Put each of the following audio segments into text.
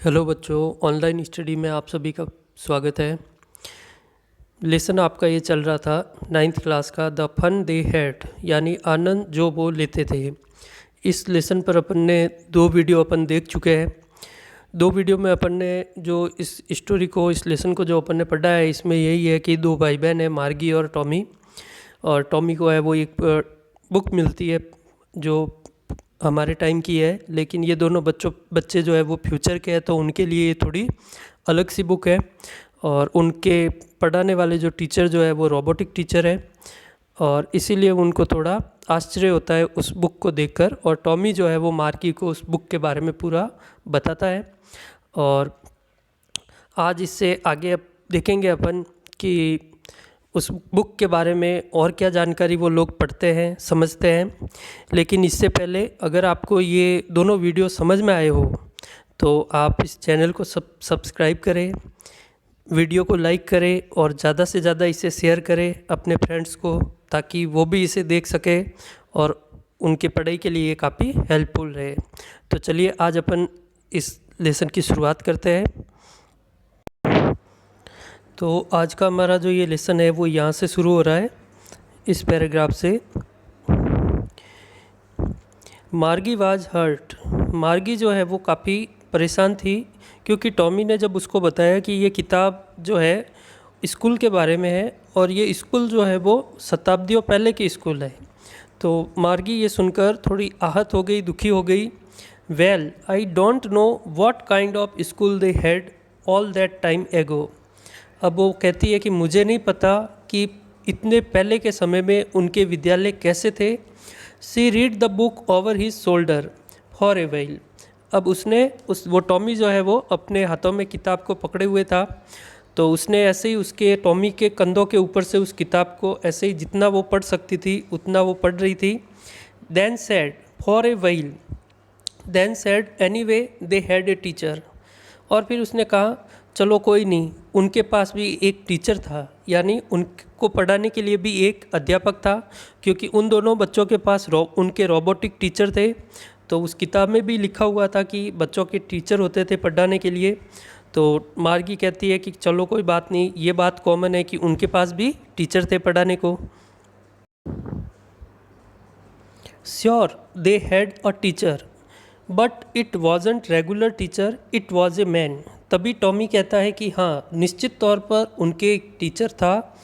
Hello बच्चों, online study में आप सभी का स्वागत है। लेसन आपका ये चल रहा था 9th क्लास का द फन दे हैड, यानी आनंद जो वो लेते थे। इस लेसन पर अपन ने 2 वीडियो अपन देख चुके हैं। 2 वीडियो में अपन ने जो इस स्टोरी को, इस लेसन को जो अपन ने पढ़ा है, इसमें यही है कि 2 भाई बहन है, मार्गी और टॉमी। और टॉमी को है वो एक बुक मिलती है जो हमारे टाइम की है, लेकिन ये दोनों बच्चे जो है वो फ्यूचर के हैं, तो उनके लिए ये थोड़ी अलग सी बुक है। और उनके पढ़ाने वाले जो टीचर जो है वो रोबोटिक टीचर है, और इसीलिए उनको थोड़ा आश्चर्य होता है उस बुक को देखकर। और टॉमी जो है वो मार्की को उस बुक के बारे में पूरा बताता है। और आज इससे आगे अब देखेंगे अपन कि उस बुक के बारे में और क्या जानकारी वो लोग पढ़ते हैं, समझते हैं। लेकिन इससे पहले अगर आपको ये दोनों वीडियो समझ में आए हो तो आप इस चैनल को सब्सक्राइब करें, वीडियो को लाइक करें और ज़्यादा से ज़्यादा इसे शेयर करें अपने फ्रेंड्स को, ताकि वो भी इसे देख सके और उनके पढ़ाई के लिए ये काफ़ी हेल्पफुल रहे। तो चलिए आज अपन इस लेसन की शुरुआत करते हैं। तो आज का हमारा जो ये लेसन है वो यहाँ से शुरू हो रहा है, इस पैराग्राफ से। मार्गी वाज हर्ट। मार्गी जो है वो काफ़ी परेशान थी, क्योंकि टॉमी ने जब उसको बताया कि ये किताब जो है स्कूल के बारे में है, और ये स्कूल जो है वो शताब्दियों पहले की स्कूल है। तो मार्गी ये सुनकर थोड़ी आहत हो गई, दुखी हो गई। Well, I don't know what kind of school they had all that time एगो। अब वो कहती है कि मुझे नहीं पता कि इतने पहले के समय में उनके विद्यालय कैसे थे। She read the book over his shoulder for a while. अब उसने वो टॉमी जो है वो अपने हाथों में किताब को पकड़े हुए था, तो उसने ऐसे ही उसके टॉमी के कंधों के ऊपर से उस किताब को ऐसे ही जितना वो पढ़ सकती थी उतना वो पढ़ रही थी। Then said for a while, then said anyway they had a teacher. और फिर उसने कहा चलो कोई नहीं, उनके पास भी एक टीचर था, यानी उनको पढ़ाने के लिए भी एक अध्यापक था, क्योंकि उन दोनों बच्चों के पास उनके रोबोटिक टीचर थे। तो उस किताब में भी लिखा हुआ था कि बच्चों के टीचर होते थे पढ़ाने के लिए। तो मार्गी कहती है कि चलो कोई बात नहीं, ये बात कॉमन है कि उनके पास भी टीचर थे पढ़ाने को। Sure they had a teacher but it wasn't regular teacher, it was a man. तभी टॉमी कहता है कि हाँ, निश्चित तौर पर उनके एक टीचर था,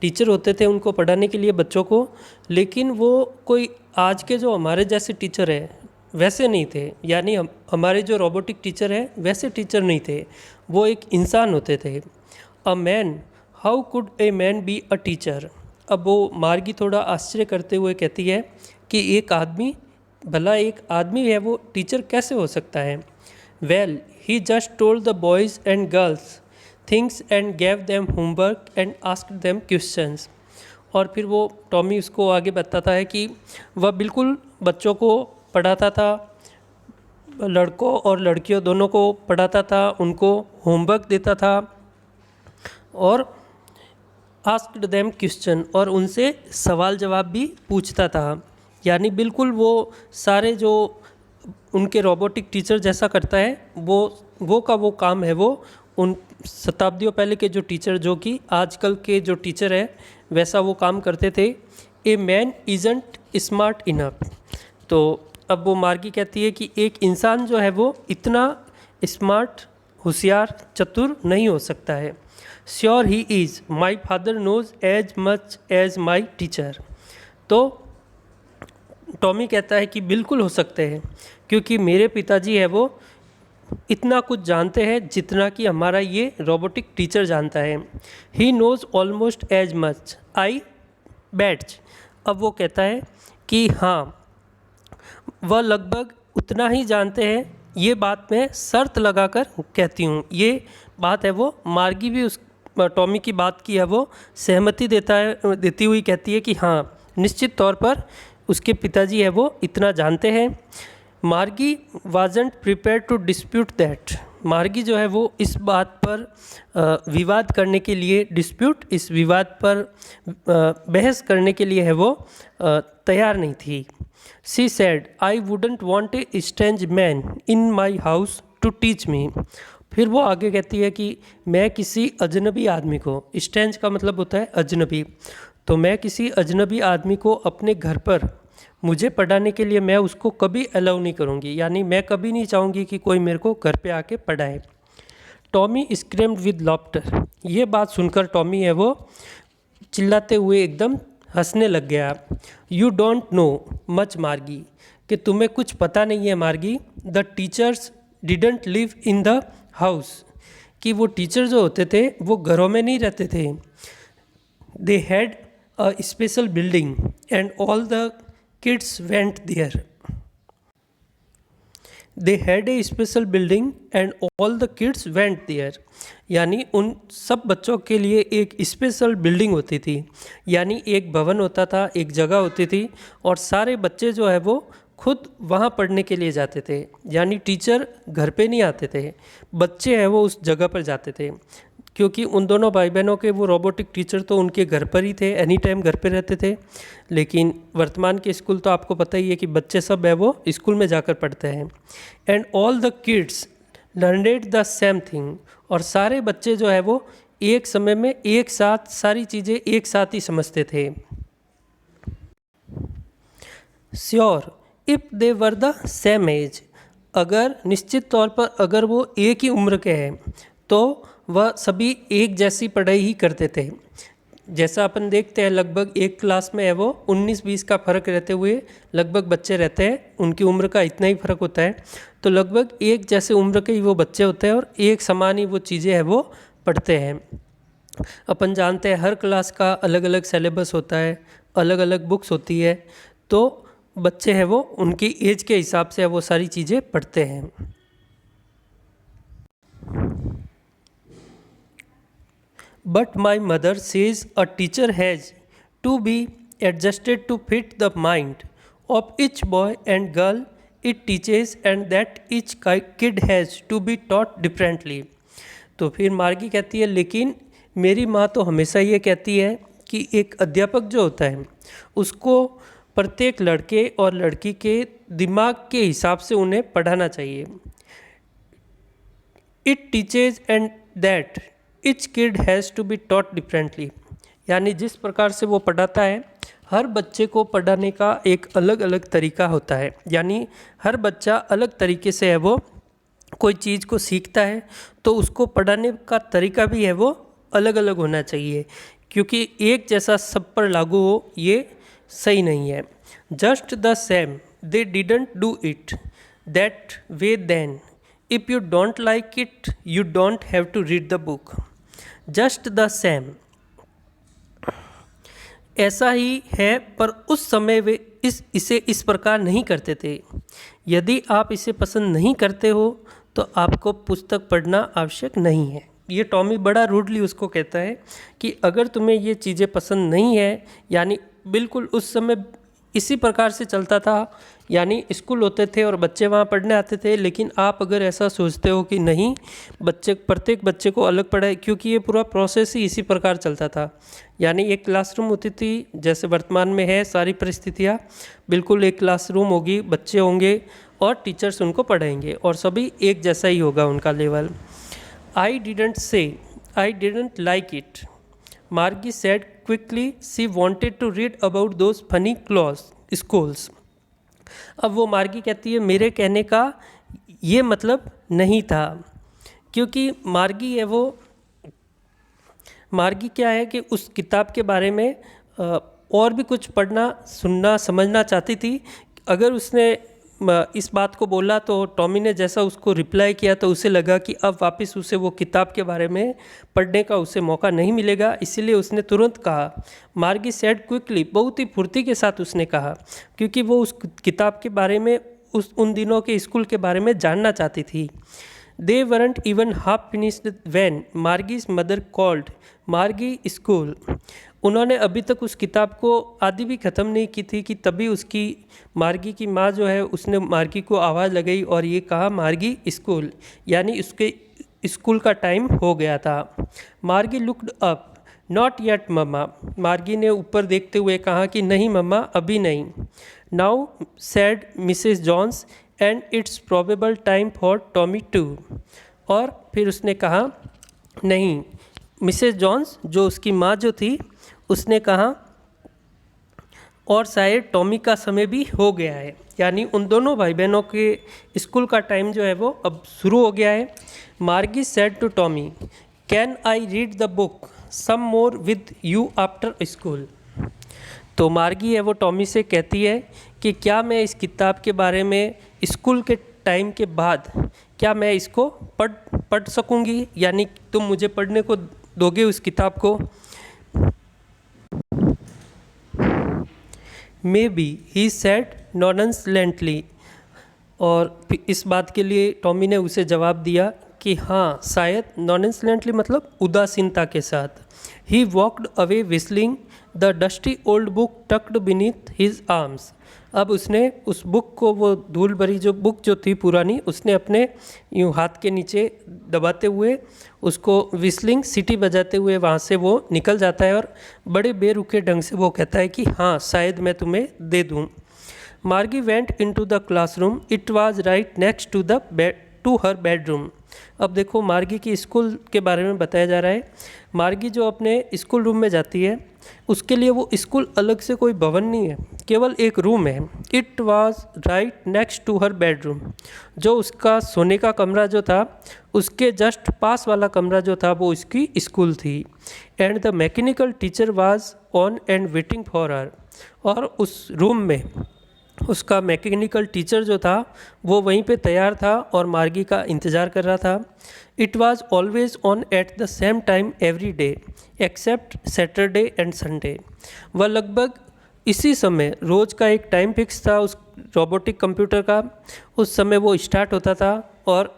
टीचर होते थे उनको पढ़ाने के लिए बच्चों को, लेकिन वो कोई आज के जो हमारे जैसे टीचर है वैसे नहीं थे। यानी हमारे जो रोबोटिक टीचर है वैसे टीचर नहीं थे, वो एक इंसान होते थे। A man, how could a man be a teacher. अब वो मार्गी थोड़ा आश्चर्य करते हुए कहती है कि एक आदमी, भला एक आदमी है वो टीचर कैसे हो सकता है। Well, he just told the boys and girls things and gave them homework and asked them questions. और फिर वो टॉमी उसको आगे बताता है कि वह बिल्कुल बच्चों को पढ़ाता था, लड़कों और लड़कियों दोनों को पढ़ाता था, उनको होमवर्क देता था और आस्क्ड देम क्वेश्चन, और उनसे सवाल जवाब भी पूछता था। यानी बिल्कुल वो सारे जो उनके रोबोटिक टीचर जैसा करता है वो का वो काम है, वो उन शताब्दियों पहले के जो टीचर, जो कि आजकल के जो टीचर है वैसा वो काम करते थे। A man isn't smart enough. तो अब वो मार्गी कहती है कि एक इंसान जो है वो इतना स्मार्ट, होशियार, चतुर नहीं हो सकता है। Sure he is, my father knows as much as my teacher. तो टॉमी कहता है कि बिल्कुल हो सकते हैं, क्योंकि मेरे पिताजी है वो इतना कुछ जानते हैं जितना कि हमारा ये रोबोटिक टीचर जानता है। He knows almost as much I bets. अब वो कहता है कि हाँ, वह लगभग उतना ही जानते हैं, ये बात मैं शर्त लगाकर कहती हूँ। ये बात है वो मार्गी भी उस टॉमी की बात की है वो सहमति देती हुई कहती है कि हाँ, निश्चित तौर पर उसके पिताजी है वो इतना जानते हैं। Margie wasn't prepared to dispute that. Margie जो है वो इस बात पर विवाद करने के लिए, इस विवाद पर बहस करने के लिए है वो तैयार नहीं थी। She said, I wouldn't want a strange man in my house to teach me. फिर वो आगे कहती है कि मैं किसी अजनबी आदमी को, स्ट्रेंज का मतलब होता है अजनबी, तो मैं किसी अजनबी आदमी को अपने घर पर मुझे पढ़ाने के लिए मैं उसको कभी अलाउ नहीं करूँगी, यानी मैं कभी नहीं चाहूँगी कि कोई मेरे को घर पे आके पढ़ाए। Tommy screamed with laughter. ये बात सुनकर टॉमी है वो चिल्लाते हुए एकदम हंसने लग गया। यू डोंट नो मच मार्गी, कि तुम्हें कुछ पता नहीं है मार्गी। The teachers didn't live in the house, कि वो टीचर जो होते थे वो घरों में नहीं रहते थे। They had a special building and all the kids went there. They had a special building and all the kids went there, यानी उन सब बच्चों के लिए एक स्पेशल बिल्डिंग होती थी, यानी एक भवन होता था, एक जगह होती थी, और सारे बच्चे जो है वो खुद वहाँ पढ़ने के लिए जाते थे, यानी टीचर घर पे नहीं आते थे, बच्चे हैं वो उस जगह पर जाते थे। क्योंकि उन दोनों भाई बहनों के वो रोबोटिक टीचर तो उनके घर पर ही थे, एनी टाइम घर पे रहते थे। लेकिन वर्तमान के स्कूल तो आपको पता ही है कि बच्चे सब है वो स्कूल में जाकर पढ़ते हैं। And all the kids learned the same thing, और सारे बच्चे जो है वो एक समय में एक साथ सारी चीज़ें एक साथ ही समझते थे। Sure if they were the same age, अगर निश्चित तौर पर अगर वो एक ही उम्र के हैं तो वह सभी एक जैसी पढ़ाई ही करते थे। जैसा अपन देखते हैं लगभग एक क्लास में है वो 19-20 का फ़र्क रहते हुए लगभग बच्चे रहते हैं, उनकी उम्र का इतना ही फ़र्क होता है, तो लगभग एक जैसे उम्र के ही वो बच्चे होते हैं और एक समान ही वो चीज़ें हैं वो पढ़ते हैं। अपन जानते हैं हर क्लास का अलग अलग सिलेबस होता है, अलग अलग बुक्स होती है, तो बच्चे हैं वो उनकी एज के हिसाब से वो सारी चीज़ें पढ़ते हैं। But my mother says a teacher has to be adjusted to fit the mind of each boy and girl it teaches, and that each kid has to be taught differently. तो फिर मार्गी कहती है लेकिन मेरी माँ तो हमेशा ये कहती है कि एक अध्यापक जो होता है उसको प्रत्येक लड़के और लड़की के दिमाग के हिसाब से उन्हें पढ़ाना चाहिए। It teaches and that each kid has to be taught differently, यानी जिस प्रकार से वो पढ़ाता है हर बच्चे को पढ़ाने का एक अलग अलग तरीका होता है, यानी हर बच्चा अलग तरीके से है वो कोई चीज़ को सीखता है, तो उसको पढ़ाने का तरीका भी है वो अलग अलग होना चाहिए, क्योंकि एक जैसा सब पर लागू हो ये सही नहीं है। Just the same they didn't do it that way then, if you don't like it you don't have to read the book. Just the same, ऐसा ही है, पर उस समय वे इसे इस प्रकार नहीं करते थे। यदि आप इसे पसंद नहीं करते हो तो आपको पुस्तक पढ़ना आवश्यक नहीं है। ये टॉमी बड़ा रूडली उसको कहता है कि अगर तुम्हें ये चीज़ें पसंद नहीं है, यानी बिल्कुल उस समय इसी प्रकार से चलता था, यानी स्कूल होते थे और बच्चे वहाँ पढ़ने आते थे, लेकिन आप अगर ऐसा सोचते हो कि नहीं बच्चे प्रत्येक बच्चे को अलग पढ़ाए, क्योंकि ये पूरा प्रोसेस ही इसी प्रकार चलता था, यानी एक क्लासरूम होती थी जैसे वर्तमान में है सारी परिस्थितियाँ, बिल्कुल एक क्लासरूम होगी, बच्चे होंगे और टीचर्स उनको पढ़ाएंगे और सभी एक जैसा ही होगा उनका level. I didn't say I didn't like it, Margie said quickly, she wanted to read about those funny schools. अब वो मार्गी कहती है मेरे कहने का ये मतलब नहीं था, क्योंकि मार्गी है वो मार्गी क्या है कि उस किताब के बारे में और भी कुछ पढ़ना सुनना समझना चाहती थी। अगर उसने इस बात को बोला तो टॉमी ने जैसा उसको रिप्लाई किया तो उसे लगा कि अब वापस उसे वो किताब के बारे में पढ़ने का उसे मौका नहीं मिलेगा, इसीलिए उसने तुरंत कहा। मार्गी सेड क्विकली, बहुत ही फुर्ती के साथ उसने कहा, क्योंकि वो उस किताब के बारे में उन दिनों के स्कूल के बारे में जानना चाहती थी। They weren't even half finished when Margie's mother called Margie school. उन्होंने अभी तक उस किताब को आधी भी ख़त्म नहीं की थी कि तभी उसकी मार्गी की माँ जो है उसने मार्गी को आवाज़ लगाई और ये कहा मार्गी स्कूल, यानी उसके स्कूल का टाइम हो गया था। मार्गी लुक्ड अप, नॉट येट मम्मा, मार्गी ने ऊपर देखते हुए कहा कि नहीं मम्मा अभी नहीं। Now said Mrs Jones and it's probable time for Tommy too. और फिर उसने कहा नहीं, मिसेस जॉन्स जो उसकी माँ जो थी उसने कहा और शायद टॉमी का समय भी हो गया है, यानी उन दोनों भाई बहनों के स्कूल का टाइम जो है वो अब शुरू हो गया है। Margie said to Tommy, can I read the book some more with you after school. तो मार्गी है वो टॉमी से कहती है कि क्या मैं इस किताब के बारे में स्कूल के टाइम के बाद क्या मैं इसको पढ़ सकूंगी, यानी तुम मुझे पढ़ने को दोगे उस किताब को। Maybe he said nonchalantly. और इस बात के लिए टॉमी ने उसे जवाब दिया कि हाँ शायद, नॉनसलेंटली मतलब उदासीनता के साथ। He walked away whistling the dusty old book tucked beneath his arms. अब उसने उस बुक को, वो धूल भरी जो बुक जो थी पुरानी, उसने अपने यूँ हाथ के नीचे दबाते हुए उसको विस्लिंग सीटी बजाते हुए वहाँ से वो निकल जाता है और बड़े बेरुखे ढंग से वो कहता है कि हाँ शायद मैं तुम्हें दे दूँ। Margie went into the classroom, it was right next to her bedroom. अब देखो मार्गी की स्कूल के बारे में बताया जा रहा है। मार्गी जो अपने स्कूल रूम में जाती है उसके लिए वो स्कूल अलग से कोई भवन नहीं है, केवल एक रूम है। It was right next to her bedroom, जो उसका सोने का कमरा जो था उसके जस्ट पास वाला कमरा जो था वो उसकी स्कूल थी। And the mechanical teacher was on and waiting for her. और उस रूम में उसका मैकेनिकल टीचर जो था वो वहीं पे तैयार था और मार्गी का इंतज़ार कर रहा था। It was always on at the same time every day except Saturday and Sunday. वह लगभग इसी समय रोज़ का एक टाइम फिक्स था उस रोबोटिक कंप्यूटर का, उस समय वो स्टार्ट होता था और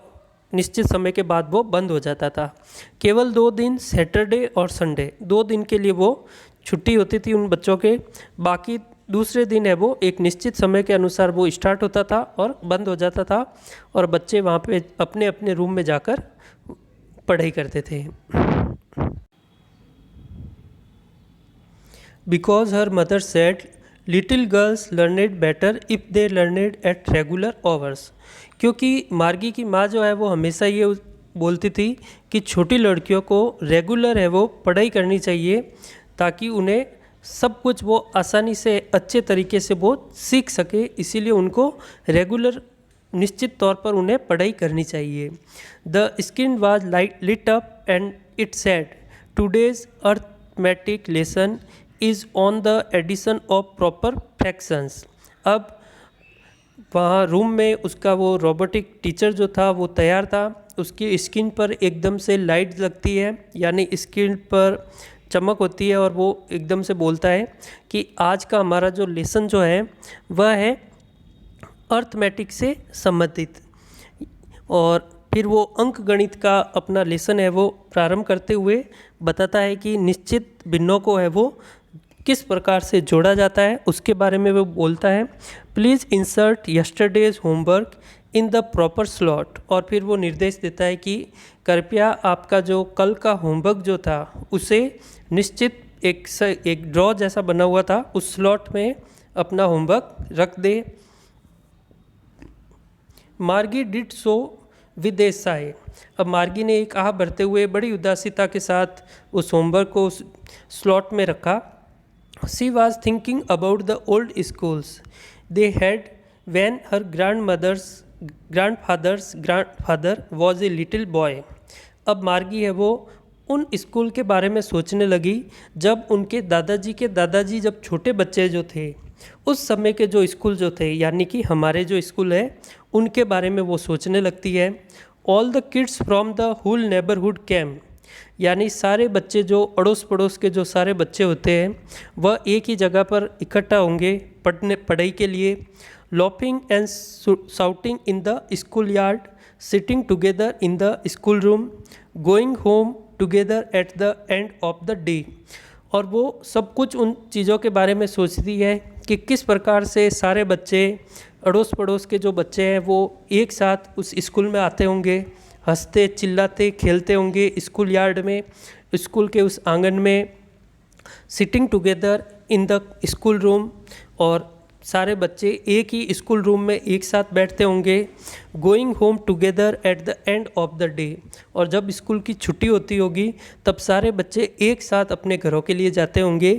निश्चित समय के बाद वो बंद हो जाता था। केवल 2 दिन सैटरडे और संडे, 2 दिन के लिए वो छुट्टी होती थी उन बच्चों के, बाकी दूसरे दिन है वो एक निश्चित समय के अनुसार वो स्टार्ट होता था और बंद हो जाता था और बच्चे वहाँ पे अपने अपने रूम में जाकर पढ़ाई करते थे। Because her mother said little girls learned better if they learned at regular hours. क्योंकि मार्गी की माँ जो है वो हमेशा ये बोलती थी कि छोटी लड़कियों को रेगुलर है वो पढ़ाई करनी चाहिए ताकि उन्हें सब कुछ वो आसानी से अच्छे तरीके से वो सीख सके, इसीलिए उनको रेगुलर निश्चित तौर पर उन्हें पढ़ाई करनी चाहिए। The screen was lit up and it said today's arithmetic lesson is on the addition of proper fractions. अब वहाँ रूम में उसका वो रोबोटिक टीचर जो था वो तैयार था, उसकी स्क्रीन पर एकदम से लाइट लगती है, यानी स्क्रीन पर चमक होती है और वो एकदम से बोलता है कि आज का हमारा जो लेसन जो है वह है अर्थमेटिक से संबंधित। और फिर वो अंक गणित का अपना लेसन है वो प्रारंभ करते हुए बताता है कि निश्चित भिन्नों को है वो किस प्रकार से जोड़ा जाता है, उसके बारे में वो बोलता है। Please insert yesterday's homework in the proper slot. और फिर वो निर्देश देता है कि कृपया आपका जो कल का होमवर्क जो था उसे निश्चित एक ड्रॉ जैसा बना हुआ था उस स्लॉट में अपना होमवर्क रख दे। मार्गी डिड सो विद ए साई। अब मार्गी ने एक आह भरते हुए बड़ी उदासीता के साथ उस होमवर्क को उस स्लॉट में रखा। She was thinking about the old schools they had when her grandfather was a little boy. अब मार्गी है वो उन स्कूल के बारे में सोचने लगी जब उनके दादाजी जब छोटे बच्चे जो थे उस समय के जो स्कूल जो थे, यानी कि हमारे जो स्कूल है उनके बारे में वो सोचने लगती है। All the kids from the whole neighbourhood came, यानी सारे बच्चे जो अड़ोस पड़ोस के जो सारे बच्चे होते हैं वह एक ही जगह पर इकट्ठा होंगे पढ़ाई के लिए। Laughing and shouting in the schoolyard, sitting together in the schoolroom, going home together at the end of the day. और वो सब कुछ उन चीज़ों के बारे में सोचती है कि किस प्रकार से सारे बच्चे अड़ोस पड़ोस के जो बच्चे हैं वो एक साथ उस स्कूल में आते होंगे, हंसते चिल्लाते खेलते होंगे स्कूल यार्ड में, स्कूल के उस आंगन में, sitting together in the school room, और सारे बच्चे एक ही स्कूल रूम में एक साथ बैठते होंगे। Going home together at the end of the day, और जब स्कूल की छुट्टी होती होगी तब सारे बच्चे एक साथ अपने घरों के लिए जाते होंगे।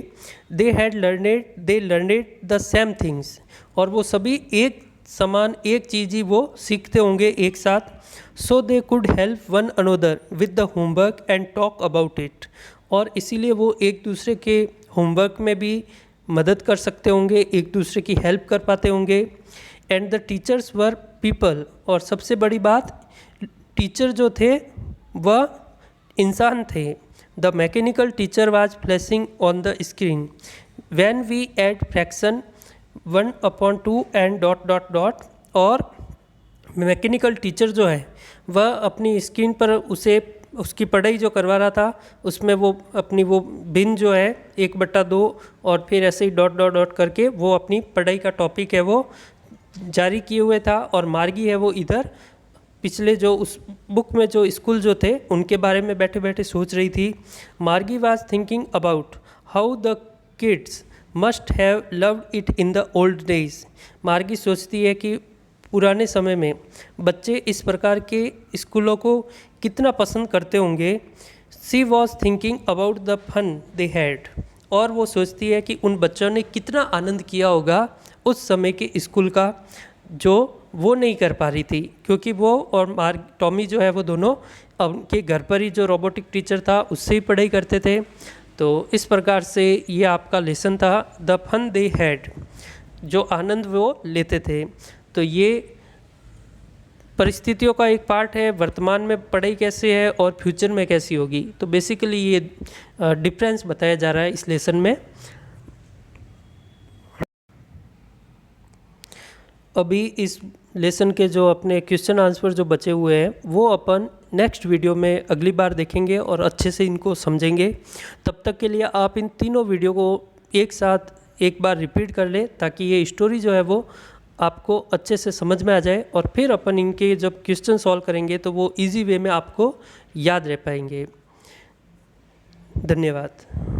दे लर्नेड द सेम थिंग्स, और वो सभी एक समान एक चीज़ ही वो सीखते होंगे एक साथ। So they could help one another with the homework and talk about it, और इसीलिए वो एक दूसरे के होमवर्क में भी मदद कर सकते होंगे, एक दूसरे की हेल्प कर पाते होंगे। And the teachers were people, और सबसे बड़ी बात टीचर जो थे वह इंसान थे। The mechanical teacher was flashing on the screen when we add fraction 1/2 and dot dot dot, और मैकेनिकल टीचर जो है वह अपनी स्क्रीन पर उसकी पढ़ाई जो करवा रहा था उसमें वो अपनी वो भिन्न जो है 1/2 और फिर ऐसे ही डॉट डॉट डॉट करके वो अपनी पढ़ाई का टॉपिक है वो जारी किए हुए था। और मार्गी है वो इधर पिछले जो उस बुक में जो स्कूल जो थे उनके बारे में बैठे बैठे सोच रही थी। मार्गी was thinking about how the kids must have loved it in the old days. मार्गी सोचती है कि पुराने समय में बच्चे इस प्रकार के स्कूलों को कितना पसंद करते होंगे। She was thinking about the fun they had, और वो सोचती है कि उन बच्चों ने कितना आनंद किया होगा उस समय के स्कूल का, जो वो नहीं कर पा रही थी क्योंकि वो और टॉमी जो है वो दोनों उनके घर पर ही जो रोबोटिक टीचर था उससे ही पढ़ाई करते थे। तो इस प्रकार से ये आपका लेसन था, द फन दे हैड, जो आनंद वो लेते थे। तो ये परिस्थितियों का एक पार्ट है, वर्तमान में पढ़ाई कैसे है और फ्यूचर में कैसी होगी। तो बेसिकली ये डिफरेंस बताया जा रहा है इस लेसन में। अभी इस लेसन के जो अपने क्वेश्चन आंसर जो बचे हुए हैं वो अपन नेक्स्ट वीडियो में अगली बार देखेंगे और अच्छे से इनको समझेंगे। तब तक के लिए आप इन तीनों वीडियो को एक साथ एक बार रिपीट कर लें ताकि ये स्टोरी जो है वो आपको अच्छे से समझ में आ जाए, और फिर अपन इनके जब क्वेश्चन सॉल्व करेंगे तो वो इजी वे में आपको याद रह पाएंगे। धन्यवाद।